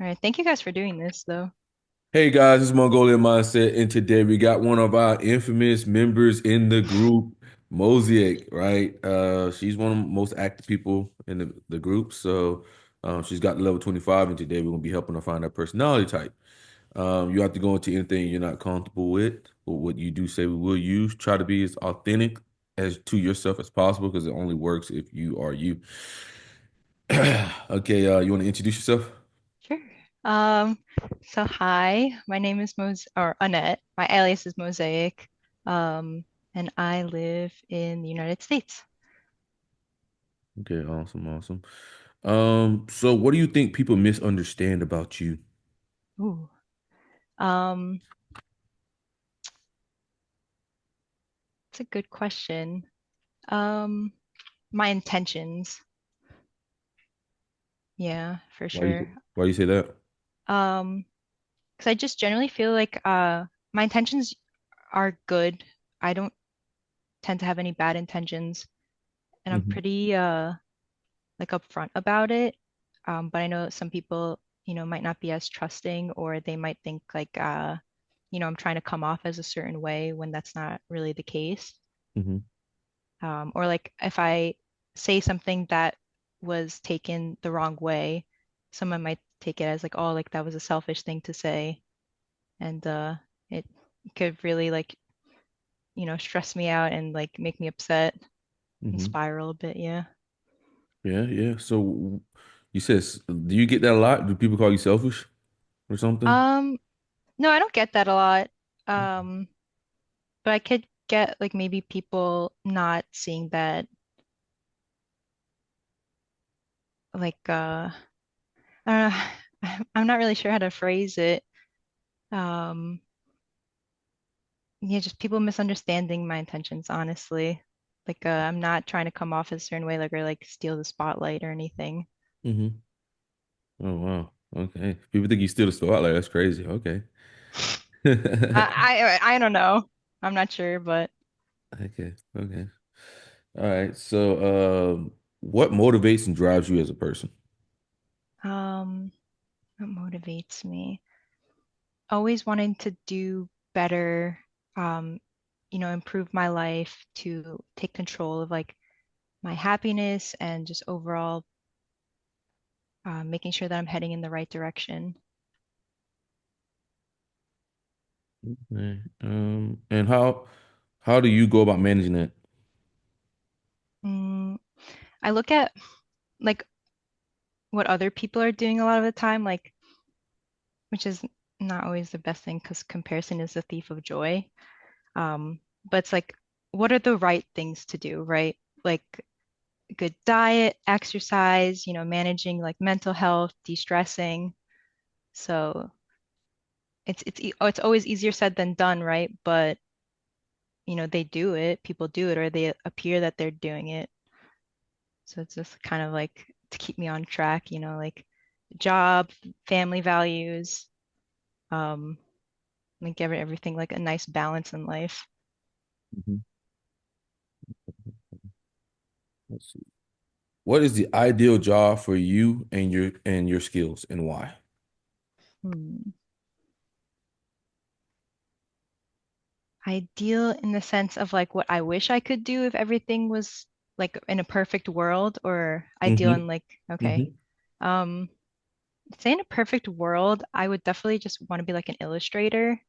All right. Thank you guys for doing this, though. Hey guys, it's Mongolian Mindset, and today we got one of our infamous members in the group, Mosaik, right? She's one of the most active people in the group, so she's got the level 25, and today we're gonna be helping her find her personality type. You have to go into anything you're not comfortable with, but what you do say we will use. Try to be as authentic as to yourself as possible, because it only works if you are you. Okay, you want to introduce yourself? Sure. Um, so hi, my name is Annette. My alias is Mosaic. Um, and I live in the United States. Okay, awesome, awesome. So what do you think people misunderstand about you? Ooh. Um, it's a good question. Um, my intentions. Yeah, for Why you sure. why you say that? Um, because I just generally feel like my intentions are good. I don't tend to have any bad intentions, and I'm Hmm. pretty like upfront about it. But I know some people, might not be as trusting, or they might think like, I'm trying to come off as a certain way when that's not really the case. Hmm. Or like if I say something that was taken the wrong way, someone might take it as like, oh, like that was a selfish thing to say, and it could really like, stress me out and like make me upset and Hmm. spiral a bit. Yeah. Yeah, yeah. So you says, do you get that a lot? Do people call you selfish or something? Um, no, I don't get that a lot. Um, but I could get like maybe people not seeing that like I don't know. I'm not really sure how to phrase it. Um, yeah, just people misunderstanding my intentions, honestly. Like I'm not trying to come off a certain way, like or like steal the spotlight or anything. Hmm. Oh wow. Okay. People think you steal the spotlight. That's crazy. Okay. I don't know. I'm not sure, but Okay. Okay. All right. So what motivates and drives you as a person? um, what motivates me? Always wanting to do better, um, improve my life to take control of like my happiness and just overall making sure that I'm heading in the right direction. Okay. And how do you go about managing that? Mm, I look at like what other people are doing a lot of the time, like which is not always the best thing because comparison is the thief of joy. But it's like, what are the right things to do, right? Like good diet, exercise, managing like mental health, de-stressing. So it's always easier said than done, right? But they do it, people do it, or they appear that they're doing it. So it's just kind of like to keep me on track, like job, family values, um, like give everything like a nice balance in life. Mhm. Let's see. What is the ideal job for you and your skills and why? Hmm. Ideal in the sense of like what I wish I could do if everything was like in a perfect world, or ideal Hmm. in like, okay. Hmm. Um, say in a perfect world, I would definitely just want to be like an illustrator.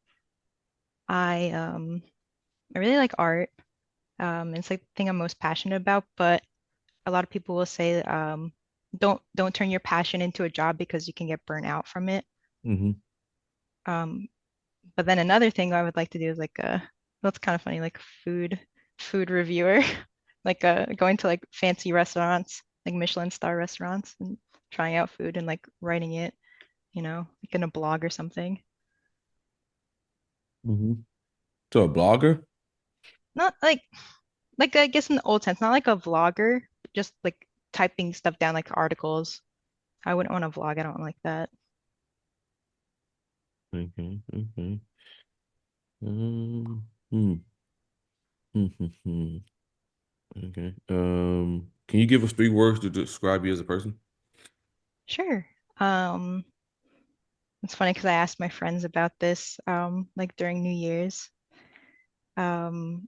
I really like art. It's like the thing I'm most passionate about, but a lot of people will say, don't turn your passion into a job because you can get burnt out from it. Hmm. Um, but then another thing I would like to do is like that's kind of funny, like food reviewer, like going to like fancy restaurants, like Michelin star restaurants and trying out food and like writing it, like in a blog or something. Hmm. So a blogger? Not like I guess in the old sense, not like a vlogger, just like typing stuff down like articles. I wouldn't want to vlog. I don't like that. Okay, okay. Um, hmm, hmm. Okay. Can you give us three words to describe you as a person? Sure. Um, It's funny because I asked my friends about this like during New Year's. Um,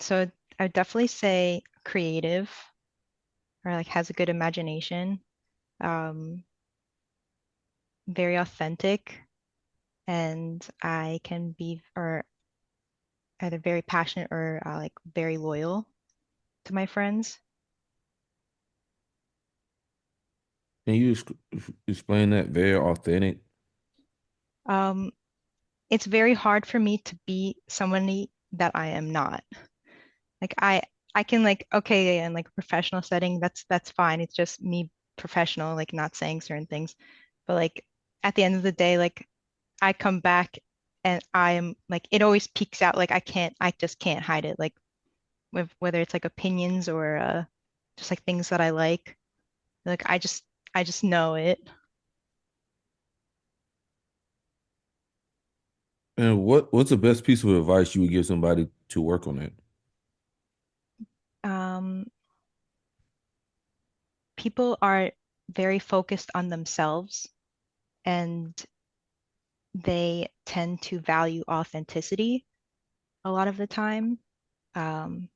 so I'd definitely say creative or like has a good imagination, um, very authentic, and I can be or either very passionate or like very loyal to my friends. Can you explain that? Very authentic. Um, it's very hard for me to be somebody that I am not. Like I can like okay in like a professional setting that's fine. It's just me professional, like not saying certain things. But like at the end of the day, like I come back and I'm like it always peeks out. Like I just can't hide it. Like with whether it's like opinions or just like things that I like. Like I just know it. And what's the best piece of advice you would give somebody to work on that? Um, people are very focused on themselves and they tend to value authenticity a lot of the time. Um,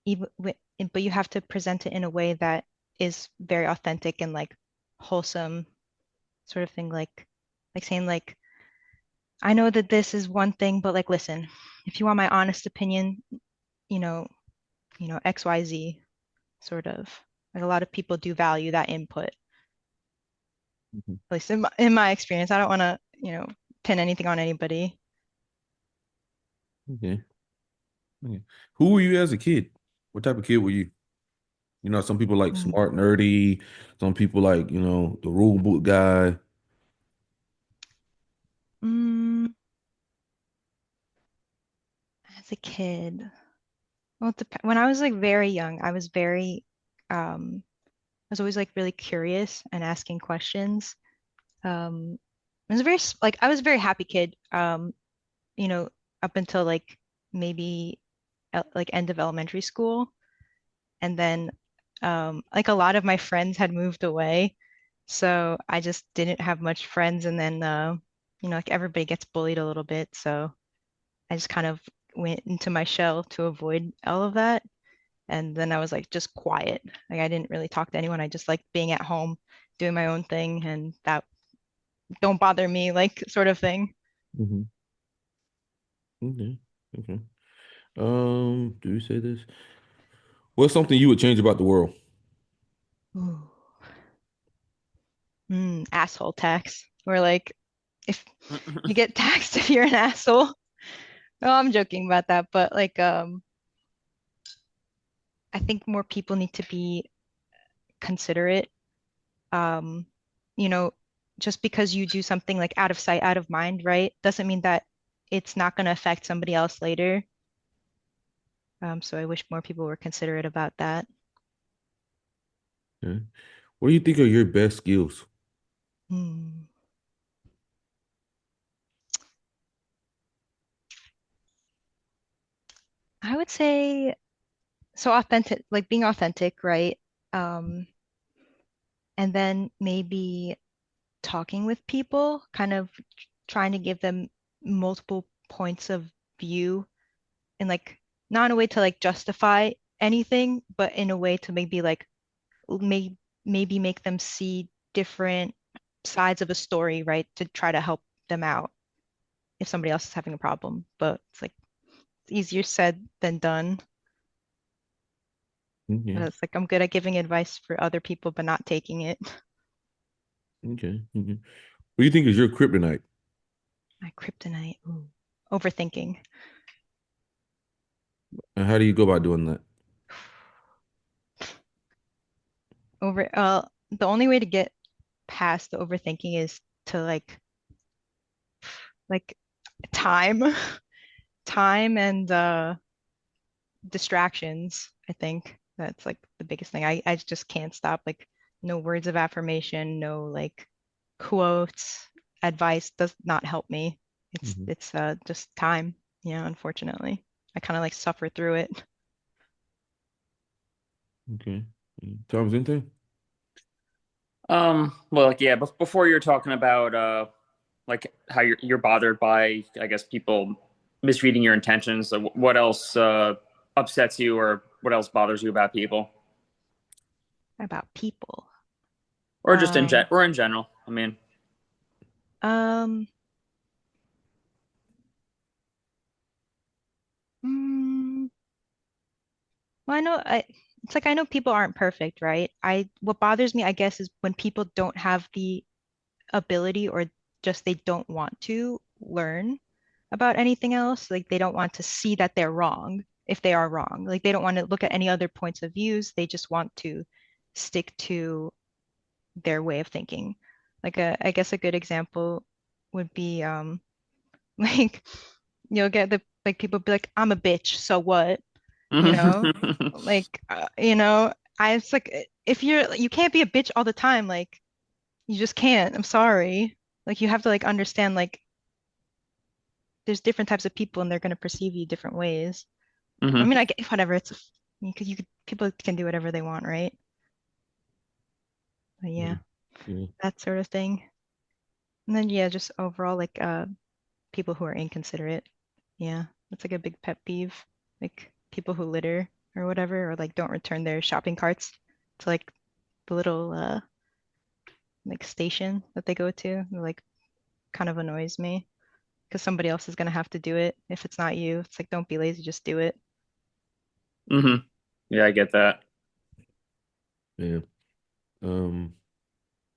even but you have to present it in a way that is very authentic and like wholesome sort of thing, like saying like, I know that this is one thing, but like listen, if you want my honest opinion, you know, XYZ sort of. Like a lot of people do value that input, Mhm. at least in my experience. I don't want to, pin anything on anybody. Okay. Okay. Who were you as a kid? What type of kid were you? You know, some people like Mm, smart, nerdy. Some people like, the rule book guy. mm, as a kid, well, when I was like very young, I was always like really curious and asking questions. Um, I was a very happy kid. You know, up until like maybe like end of elementary school, and then like a lot of my friends had moved away, so I just didn't have much friends. And then like everybody gets bullied a little bit, so I just kind of went into my shell to avoid all of that. And then I was like just quiet. Like I didn't really talk to anyone. I just liked being at home, doing my own thing, and that don't bother me, like sort of thing. Hmm. Okay. Okay. Do you say this? What's something you would change about the world? Ooh. Asshole tax. Or like if you get taxed if you're an asshole. No, I'm joking about that, but like I think more people need to be considerate. Um, you know, just because you do something like out of sight, out of mind, right? Doesn't mean that it's not going to affect somebody else later. So I wish more people were considerate about that. Okay. What do you think are your best skills? Hmm. I would say so authentic, like being authentic, right? Um, and then maybe talking with people, kind of trying to give them multiple points of view and like not in a way to like justify anything, but in a way to maybe like may maybe make them see different sides of a story, right? To try to help them out if somebody else is having a problem. But it's like it's easier said than done. But Okay. it's like I'm good at giving advice for other people, but not taking it. Okay. Okay. What do you think is your kryptonite? My kryptonite, ooh, overthinking. And how do you go about doing that? The only way to get past the overthinking is to like time, time and distractions. I think that's like the biggest thing. I just can't stop. Like no words of affirmation, no like quotes, advice does not help me. Hmm. It's just time, unfortunately. I kind of like suffer through it. Okay. Thomas, anything? Well, like, yeah, before you're talking about like how you're bothered by, I guess, people misreading your intentions. So what else upsets you, or what else bothers you about people, About people. or just Um, or in general? I mean, um, mm, well, it's like I know people aren't perfect, right? What bothers me, I guess, is when people don't have the ability or just they don't want to learn about anything else. Like they don't want to see that they're wrong if they are wrong. Like they don't want to look at any other points of views. They just want to stick to their way of thinking. I guess a good example would be like you'll get the like people be like, I'm a bitch, so what? You know? I it's like if you can't be a bitch all the time, like you just can't. I'm sorry. Like you have to like understand like there's different types of people and they're gonna perceive you different ways. I hmm mean, I get whatever. You could people can do whatever they want, right? But Yeah. yeah, Yeah. that sort of thing. And then yeah, just overall like people who are inconsiderate. Yeah, that's like a big pet peeve. Like people who litter or whatever, or like don't return their shopping carts to like the little like station that they go to. It, like kind of annoys me because somebody else is gonna have to do it if it's not you. It's like don't be lazy, just do it. hmm Yeah, I get that. Yeah. Um,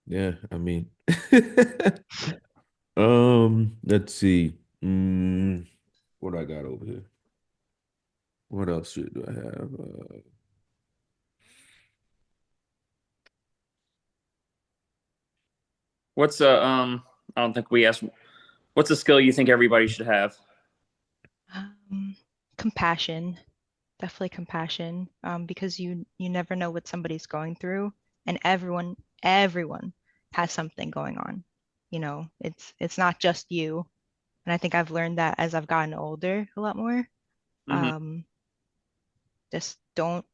yeah, I mean, let's see. What I got over here? What else do I have? What's I don't think we asked. What's a skill you think everybody should have? Um, Compassion, definitely compassion, because you never know what somebody's going through, and everyone has something going on. It's not just you, and I think I've learned that as I've gotten older a lot more. hmm Um, just don't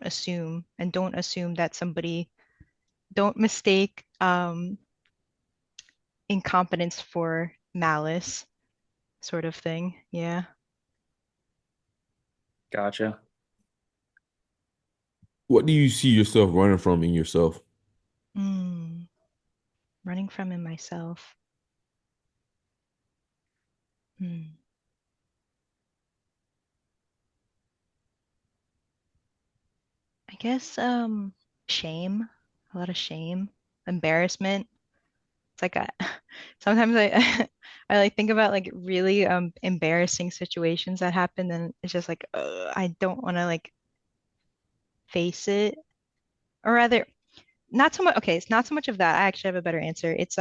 assume, and don't assume that somebody don't mistake incompetence for malice, sort of thing. Yeah. Gotcha. What do you see yourself running from in yourself? Mm, running from in myself. Hmm. I guess shame, a lot of shame, embarrassment. It's like sometimes I I like think about like really embarrassing situations that happen and it's just like I don't want to like face it, or rather not so much. Okay, it's not so much of that. I actually have a better answer. It's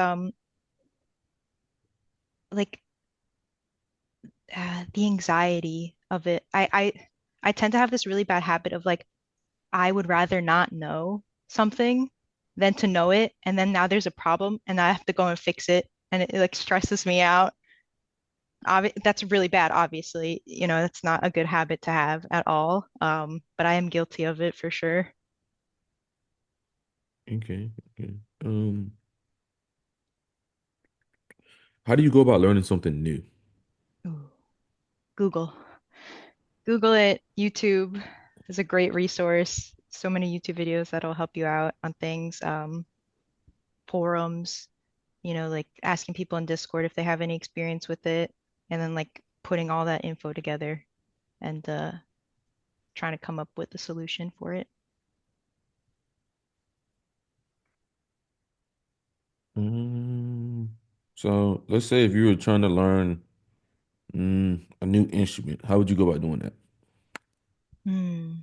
like the anxiety of it. I tend to have this really bad habit of like I would rather not know something than to know it. And then now there's a problem and I have to go and fix it. And it like stresses me out. That's really bad, obviously. That's not a good habit to have at all. But I am guilty of it for sure. Okay, okay. How do you go about learning something new? Ooh. Google. Google it. YouTube is a great resource. So many YouTube videos that'll help you out on things. Forums, like asking people in Discord if they have any experience with it, and then like putting all that info together and trying to come up with a solution for it. Um, so let's say if you were trying to learn a new instrument, how would you go about doing that? Hmm.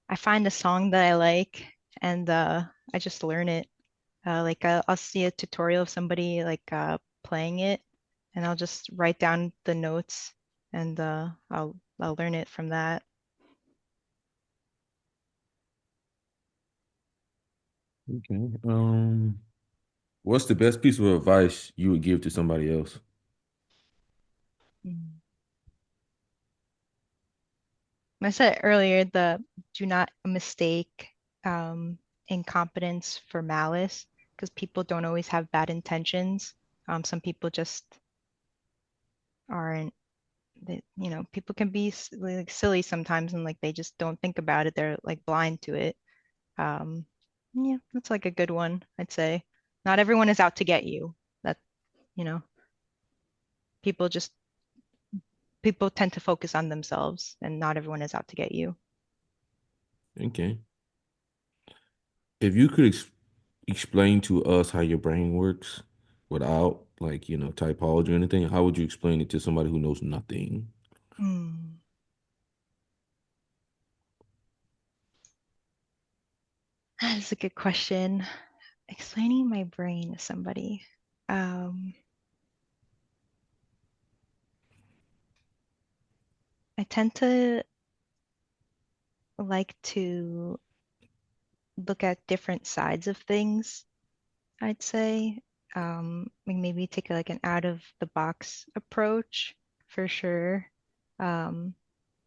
I find a song that I like and I just learn it. Like I'll see a tutorial of somebody like playing it, and I'll just write down the notes and I'll learn it from that. Okay. What's the best piece of advice you would give to somebody else? Mm. I said earlier, the do not mistake. incompetence for malice, because people don't always have bad intentions. Some people just aren't, people can be like silly sometimes and like they just don't think about it. They're like blind to it. Um, yeah, that's like a good one, I'd say. Not everyone is out to get you. That, you know, people just people tend to focus on themselves and not everyone is out to get you. Okay. If you could explain to us how your brain works without like, typology or anything, how would you explain it to somebody who knows nothing? Hmm. That's a good question. Explaining my brain to somebody. Um, I tend to like to look at different sides of things, I'd say. Like maybe take like an out of the box approach for sure. Um,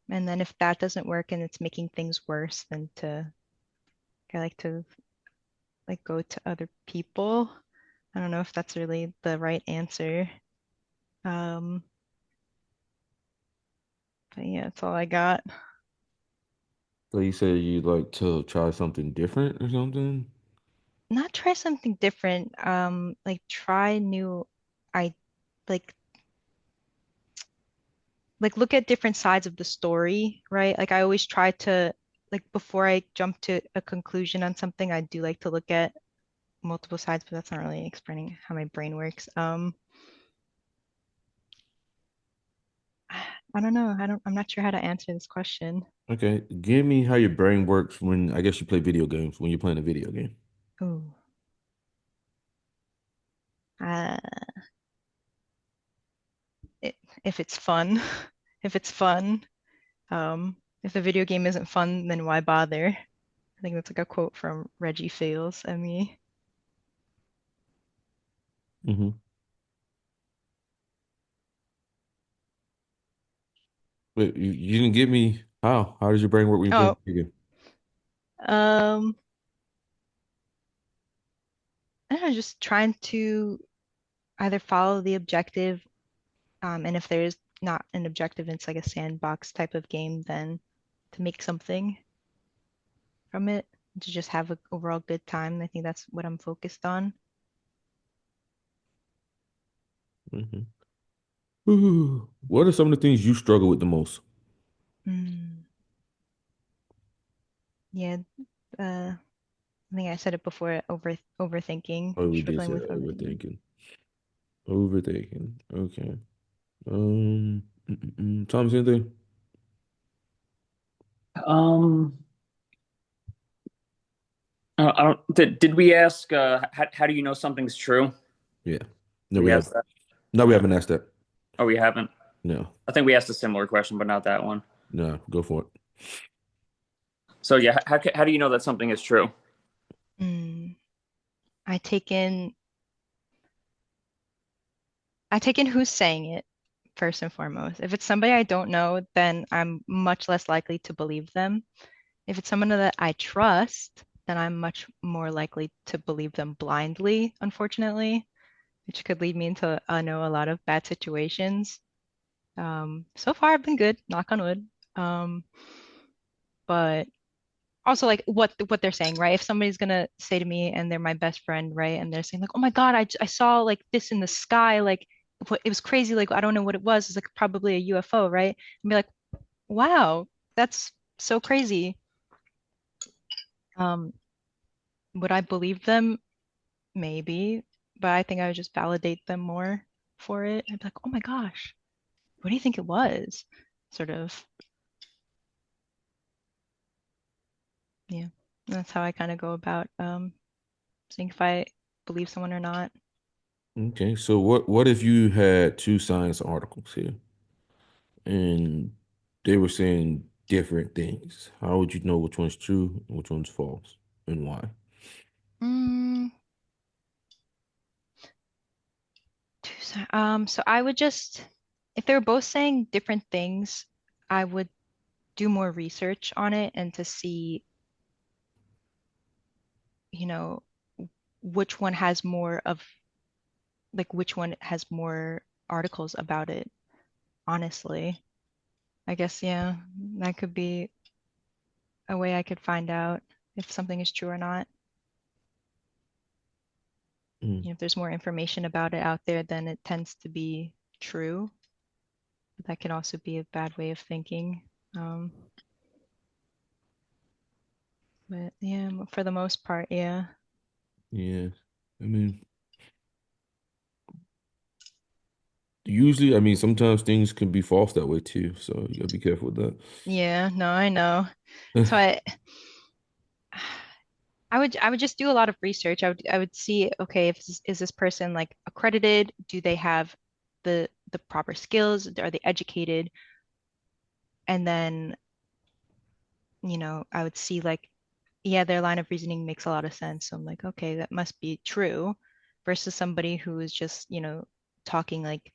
and then if that doesn't work and it's making things worse, then I like to like go to other people. I don't know if that's really the right answer. Um, but yeah, that's all I got. So you say you like to try something different or something? Not try something different. Like try new I like look at different sides of the story, right? Like I always try to like before I jump to a conclusion on something, I do like to look at multiple sides, but that's not really explaining how my brain works. I don't know. I'm not sure how to answer this question. Okay. Give me how your brain works when I guess you play video games, when you're playing a video game. Ooh. Uh, it, if it's fun, if it's fun, if the video game isn't fun, then why bother? I think that's like a quote from Reggie Fales, me. Hmm. Wait, you didn't give me how? How does your brain work when you play a Oh, video game? um, I don't know, just trying to either follow the objective, and if there's not an objective, it's like a sandbox type of game, then to make something from it, to just have an overall good time. I think that's what I'm focused on. Hmm. What are some of the things you struggle with the most? Mm, yeah, I think I said it before, overthinking, Oh, we did struggling say with that, overthinking. overthinking. Overthinking. Okay. Thomas, anything? Um, I don't. Did we ask? How do you know something's true? Yeah. No, Did we we have. ask that? No, we No. haven't asked that. Oh, we haven't. No, I think we asked a similar question, but not that one. no, go for it. So yeah, how do you know that something is true? Mm, I take in I take in who's saying it first and foremost. If it's somebody I don't know, then I'm much less likely to believe them. If it's someone that I trust, then I'm much more likely to believe them blindly, unfortunately, which could lead me into, I know, a lot of bad situations. So far I've been good, knock on wood. Um, but also like what they're saying, right? If somebody's gonna say to me and they're my best friend, right? And they're saying like, oh my God, I saw like this in the sky, like it was crazy, like I don't know what it was. It's like probably a UFO, right? And be like, wow, that's so crazy. Um, would I believe them? Maybe, but I think I would just validate them more for it. I'd be like, oh my gosh, what do you think it was? Sort of, yeah. That's how I kind of go about seeing if I believe someone or not. Okay, so what if you had two science articles here and they were saying different things? How would you know which one's true and which one's false and why? Mm, so I would just, if they were both saying different things, I would do more research on it and to see you know, which one has more of like which one has more articles about it, honestly. I guess, yeah, that could be a way I could find out if something is true or not. Mm, You know, if there's more information about it out there, then it tends to be true. But that can also be a bad way of thinking. Um, but yeah, for the most part, yeah. yeah. I mean, usually, I mean, sometimes things can be false that way too. So you gotta be careful with Yeah, no, I know. that. So I would just do a lot of research. I would see, okay, if is this person like accredited? Do they have the proper skills? Are they educated? And then, I would see like, yeah, their line of reasoning makes a lot of sense. So I'm like, okay, that must be true versus somebody who is just, talking like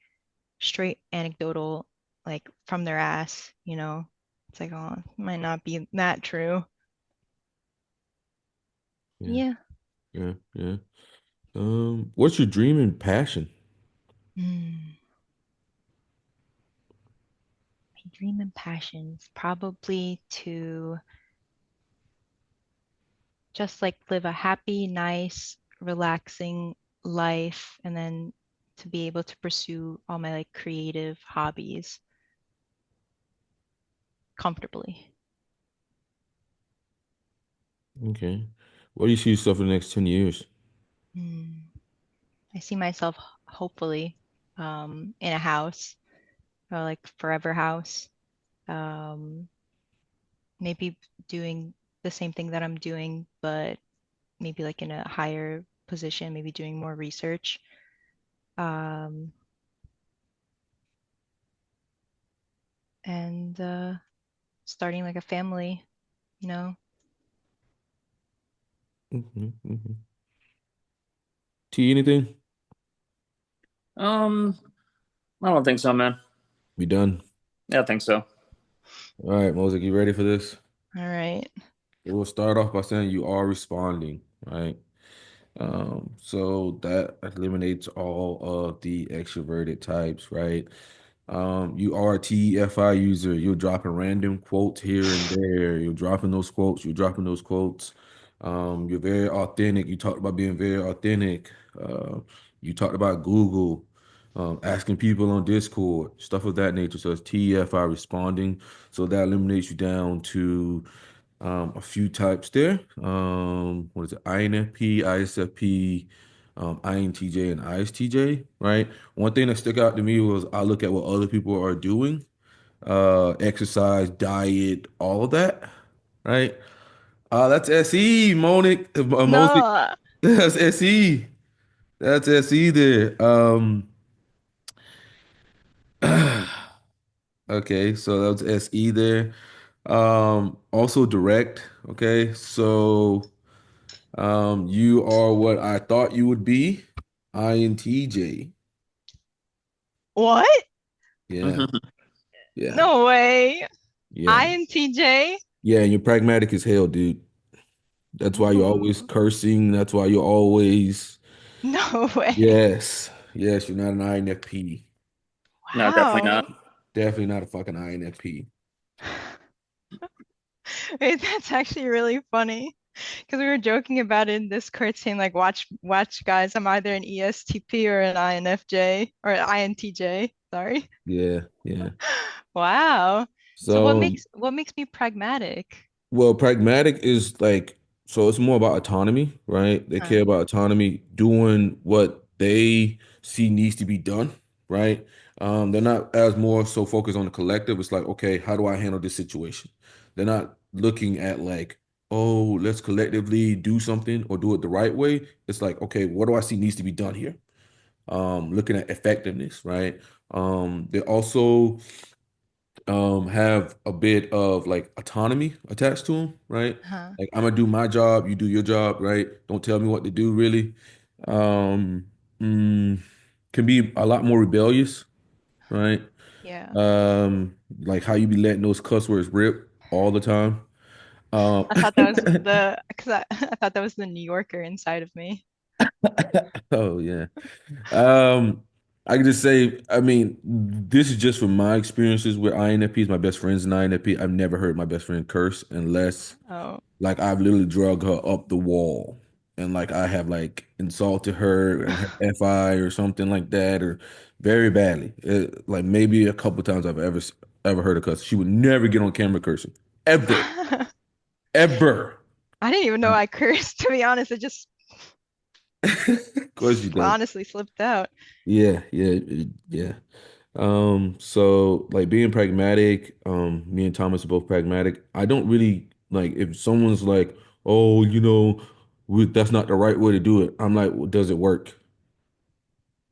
straight anecdotal, like from their ass. It's like, oh, it might not be that true. Yeah, Yeah. yeah, yeah. What's your dream and passion? Hmm. My dream and passions probably to just like live a happy, nice, relaxing life and then to be able to pursue all my like creative hobbies comfortably. Okay. What do you see yourself in the next 10 years? Hmm. I see myself hopefully in a house or like forever house. Um, maybe doing the same thing that I'm doing, but maybe like in a higher position, maybe doing more research. Um, and starting like a family, you know. Hmm. T, anything? Um, I don't think so, man. We done? Yeah, I think so. All right, Mosaic, you ready for this? All right. We'll start off by saying you are responding, right? So that eliminates all of the extroverted types, right? You are a TFI user. You're dropping random quotes here and there. You're dropping those quotes. You're dropping those quotes. You're very authentic. You talked about being very authentic. You talked about Google, asking people on Discord, stuff of that nature. So it's TFI responding. So that eliminates you down to a few types there. What is it? INFP, ISFP, INTJ, and ISTJ, right? One thing that stuck out to me was I look at what other people are doing, exercise, diet, all of that, right? That's SE, Monic, Mosaic. No. That's SE. That's SE there. Okay, so that was SE there. Also direct. Okay, so you are what I thought you would be, INTJ. What? Yeah, yeah, No way. yeah, INTJ? yeah. And you're pragmatic as hell, dude. That's why you're always Ooh. cursing. That's why you're always, No way. yes, yes. You're not an INFP. No, definitely Wow. not. Definitely not a fucking INFP. Wait, that's actually really funny. Because we were joking about it in Discord saying like watch guys, I'm either an ESTP or an INFJ or an INTJ. Sorry. Yeah, yeah. Wow. So what So makes what makes me pragmatic? well, pragmatic is like, so it's more about autonomy, right? They Huh. care about autonomy, doing what they see needs to be done, right? They're not as more so focused on the collective. It's like, okay, how do I handle this situation? They're not looking at like, oh, let's collectively do something or do it the right way. It's like, okay, what do I see needs to be done here? Looking at effectiveness, right? They also have a bit of like autonomy attached to them, right? Huh. Like I'm gonna do my job, you do your job, right? Don't tell me what to do, really. Um, mm, can be a lot more rebellious, right? Yeah. Like how you be letting those cuss words rip all the time. I thought that was because I thought that was the New Yorker inside of me. Oh yeah. Um, I can just say, I mean, this is just from my experiences with INFPs. My best friend's an INFP. I've never heard my best friend curse unless Oh. like I've literally drug her up the wall and like I have like insulted her and her FI or something like that or very badly. Like maybe a couple times I've ever heard her cuss. She would never get on camera cursing. Ever. I Ever. didn't even know I cursed, to be honest. It just Of course you don't. honestly slipped out. Yeah, yeah, yeah. So like being pragmatic, me and Thomas are both pragmatic. I don't really like if someone's like, oh, that's not the right way to do it. I'm like, well, does it work?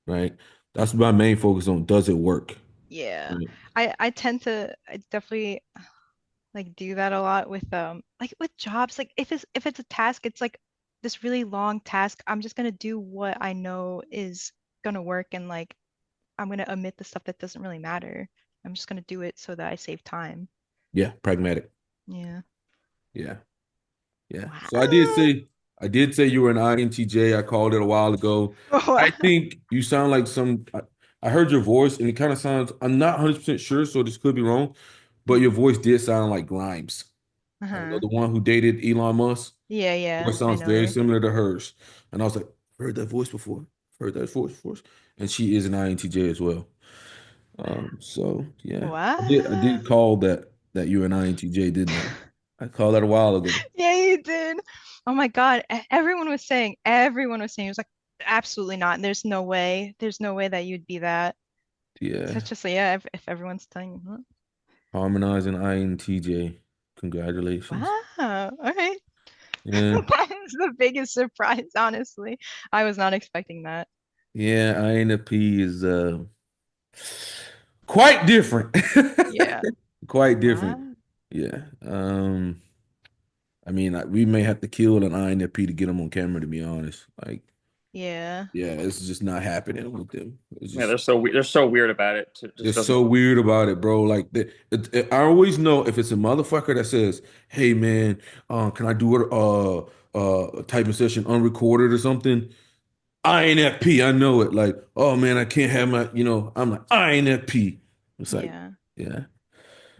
Right? That's my main focus on does it work? Yeah. Right. I definitely like do that a lot with with jobs. Like if it's a task, it's like this really long task. I'm just gonna do what I know is gonna work and like I'm gonna omit the stuff that doesn't really matter. I'm just gonna do it so that I save time. Yeah, pragmatic. Yeah. Yeah, yeah. So Wow. I did say you were an INTJ. I called it a while ago. Wow. I think you sound like I heard your voice and it kind of sounds, I'm not 100% sure, so this could be wrong, but your voice did sound like Grimes. Uh-huh. The one who dated Elon Musk. Yeah, Voice yeah, I sounds know very her. similar to hers. And I was like, heard that voice before. Heard that voice before. And she is an INTJ as well. So yeah. I Wow. did call that you're an INTJ, didn't I? I called that a while ago. Yeah, you did. Oh my God. Everyone was saying it was like absolutely not. There's no way. There's no way that you'd be that. So Yeah. it's just like, yeah, if everyone's telling you, huh? Harmonizing INTJ. Congratulations. Wow. All right. Yeah. That is the biggest surprise, honestly. I was not expecting that. Yeah, INFP is quite different. Yeah. Quite different. Wow. Yeah. I mean, we may have to kill an INFP to get them on camera, to be honest. Like, Yeah. yeah, it's just not happening with them. Yeah, they're so weird about it. It They're just doesn't. so weird about it, bro. Like, I always know if it's a motherfucker that says, "Hey, man, can I do a typing session unrecorded or something?" INFP, I know it. Like, oh man, I can't have I'm like INFP. It's like, Yeah. yeah,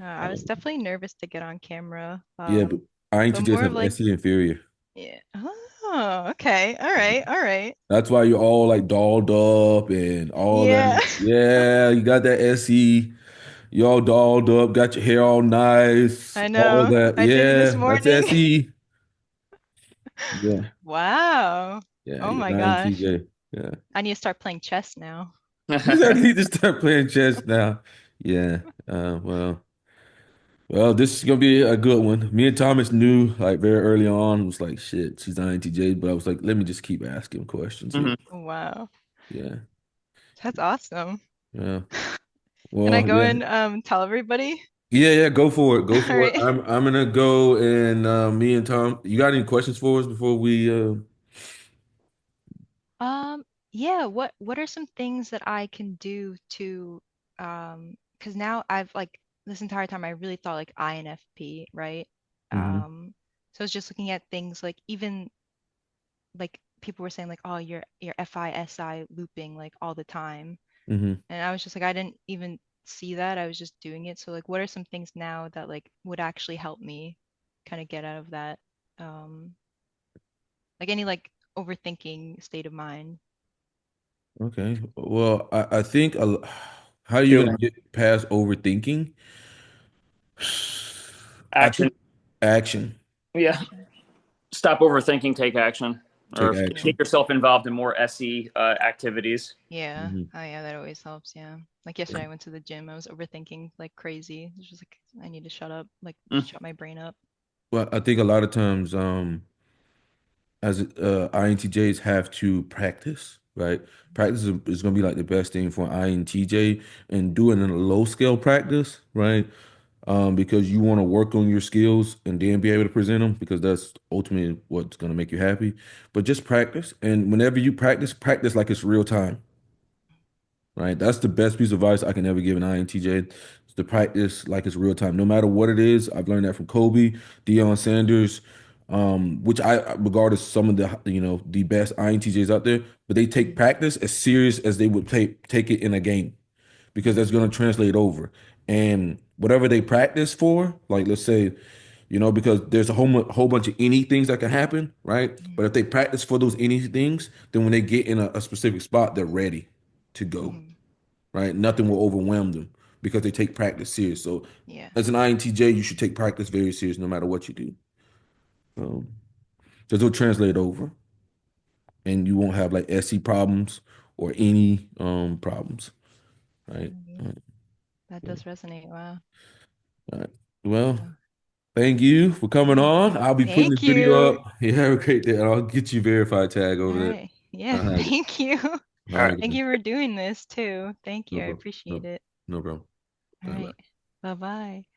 I was um, definitely nervous to get on camera. yeah, but But INTJs more of have like, SE inferior. yeah. Oh, okay. All right. All right. That's why you're all like dolled up and all Yeah. that. Yeah, you got that SE. You all dolled up, got your hair all nice, I all know. that. I did it this Yeah, that's morning. SE. Yeah, Wow. yeah, Oh you're my an gosh. INTJ. Yeah. I need to start playing chess now. I need to start playing chess now. Yeah. Well, this is gonna be a good one. Me and Thomas knew like very early on, was like, shit, she's INTJ, but I was like, let me just keep asking questions here. Mhm. Wow. Yeah. That's awesome. Yeah. Can I Well, go yeah. and tell everybody? Yeah, yeah, go for it. Go All for it. right. I'm gonna go and me and Tom, you got any questions for us before we Yeah, what are some things that I can do to because now I've like this entire time I really thought like INFP, right? hmm So I was just looking at things like even like people were saying like, oh, your FISI looping like all the time. hmm And I was just like, I didn't even see that. I was just doing it. So like what are some things now that like would actually help me kind of get out of that? Um, like any like overthinking state of mind. Okay. Well, I think how are you gonna Doing get past overthinking? I action. think action. Yeah. Action. Stop overthinking. Take action, Take or action. get yourself involved in more SE activities. Yeah. hmm Oh yeah, that always helps. Yeah. Like yesterday I went to the gym. I was overthinking like crazy. It was just like I need to shut up, like Mm. shut my brain up. Well, I think a lot of times, as INTJs have to practice, right? Practice is going to be like the best thing for an INTJ and doing a low scale practice, right? Because you want to work on your skills and then be able to present them because that's ultimately what's going to make you happy. But just practice. And whenever you practice, practice like it's real time, right? That's the best piece of advice I can ever give an INTJ. to practice like it's real time, no matter what it is. I've learned that from Kobe, Deion Sanders, which I regard as some of the best INTJs out there. But they take Mhm. practice as serious as they would take it in a game, because that's going to translate over. And whatever they practice for, like let's say, because there's a whole bunch of any things that can happen, right? But if they practice for those any things, then when they get in a specific spot, they're ready to go, Mhm. right? Nothing will overwhelm them because they take practice serious. So Yeah. as an INTJ, you should take practice very serious no matter what you do. Um, because it'll translate over and you won't have like SE problems or any problems, right? Mhm. That Yeah. does resonate. Wow. All right. Well, Yeah. thank you for coming Yeah. on. I'll be putting this Thank video you. up. Yeah, have a great day. And I'll get you verified tag All over there. right. Yeah. I'll hide it. Thank you. All All right. right, Thank guys. you for doing this too. Thank No you. I problem. appreciate No, it. no problem. All Bye right. bye. Bye bye.